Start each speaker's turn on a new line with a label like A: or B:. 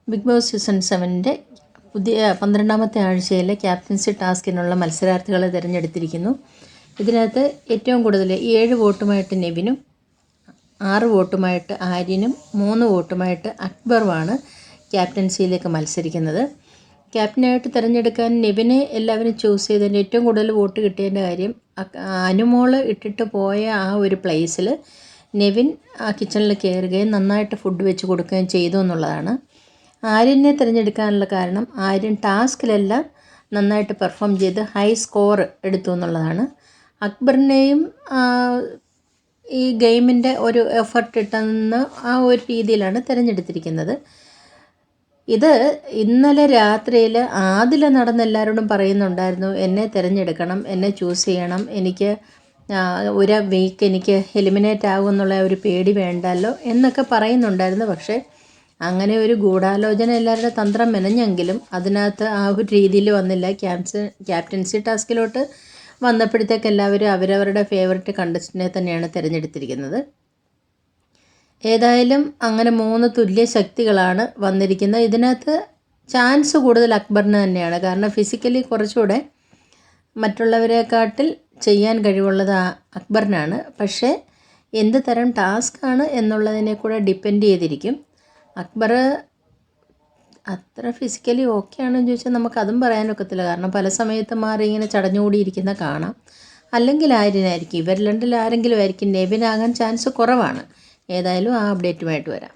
A: Big boss season 7-ൻ്റെ പുതിയ 12-ാമത്തെ ആഴ്ചയിലെ captaincy ടാസ്കിനുള്ള മത്സരാർത്ഥികളെ തിരഞ്ഞെടുത്തിരിക്കുന്നു. ഇതിനകത്ത് ഏറ്റവും കൂടുതൽ 7 വോട്ടുമായിട്ട് നെവിനും 6 വോട്ടുമായിട്ട് ആര്യനും 3 വോട്ടുമായിട്ട് അക്ബറുമാണ് ക്യാപ്റ്റൻസിയിലേക്ക് മത്സരിക്കുന്നത്. ക്യാപ്റ്റനായിട്ട് തിരഞ്ഞെടുക്കാൻ നെവിനെ എല്ലാവരും ചൂസ് ചെയ്തതിൻ്റെ ഏറ്റവും കൂടുതൽ വോട്ട് കിട്ടിയതിൻ്റെ കാര്യം അനുമോള് ഇട്ടിട്ട് പോയ ആ ഒരു പ്ലേസിൽ നെവിൻ ആ കിച്ചണിൽ കയറുകയും നന്നായിട്ട് ഫുഡ് വെച്ച് കൊടുക്കുകയും ചെയ്തു എന്നുള്ളതാണ്. ആര്യനെ തിരഞ്ഞെടുക്കാനുള്ള കാരണം ആര്യൻ ടാസ്കിലെല്ലാം നന്നായിട്ട് പെർഫോം ചെയ്ത് ഹൈ സ്കോർ എടുത്തു എന്നുള്ളതാണ്. അക്ബറിനെയും ഈ ഗെയിമിൻ്റെ ഒരു എഫർട്ട് ഇട്ടെന്ന ആ ഒരു രീതിയിലാണ് തിരഞ്ഞെടുത്തിരിക്കുന്നത്. ഇത് ഇന്നലെ രാത്രിയിൽ ആദില നടന്ന് എല്ലാവരോടും പറയുന്നുണ്ടായിരുന്നു, എന്നെ തിരഞ്ഞെടുക്കണം, എന്നെ ചൂസ് ചെയ്യണം, എനിക്ക് ഒരു വീക്ക് എനിക്ക് എലിമിനേറ്റ് ആകുമെന്നുള്ള ഒരു പേടി വേണ്ടല്ലോ എന്നൊക്കെ പറയുന്നുണ്ടായിരുന്നു. പക്ഷേ അങ്ങനെ ഒരു ഗൂഢാലോചന എല്ലാവരുടെ തന്ത്രം മെനഞ്ഞെങ്കിലും അതിനകത്ത് ആ ഒരു രീതിയിൽ വന്നില്ല. ക്യാപ്റ്റൻസി ടാസ്കിലോട്ട് വന്നപ്പോഴത്തേക്ക് എല്ലാവരും അവരവരുടെ ഫേവററ്റ് കണ്ടസ്റ്റൻറ്റിനെ തന്നെയാണ് തിരഞ്ഞെടുത്തിരിക്കുന്നത്. ഏതായാലും അങ്ങനെ 3 തുല്യ ശക്തികളാണ് വന്നിരിക്കുന്നത്. ഇതിനകത്ത് ചാൻസ് കൂടുതൽ അക്ബറിന് തന്നെയാണ്. കാരണം ഫിസിക്കലി കുറച്ചുകൂടെ മറ്റുള്ളവരെക്കാട്ടിൽ ചെയ്യാൻ കഴിവുള്ളത് അക്ബറിനാണ്. പക്ഷേ എന്ത് തരം ടാസ്ക്കാണ് എന്നുള്ളതിനെ കൂടെ ഡിപ്പെൻഡ് ചെയ്തിരിക്കും. അക്ബർ അത്ര ഫിസിക്കലി ഓക്കെ ആണെന്ന് ചോദിച്ചാൽ നമുക്കതും പറയാനൊക്കത്തില്ല. കാരണം പല സമയത്ത് മാറി ഇങ്ങനെ ചടഞ്ഞുകൂടിയിരിക്കുന്ന കാണാം. അല്ലെങ്കിൽ ആര്യനായിരിക്കും, ഇവർ രണ്ടിൽ ആരെങ്കിലും ആയിരിക്കും. നെവിനാകാൻ ചാൻസ് കുറവാണ്. ഏതായാലും ആ അപ്ഡേറ്റുമായിട്ട് വരാം.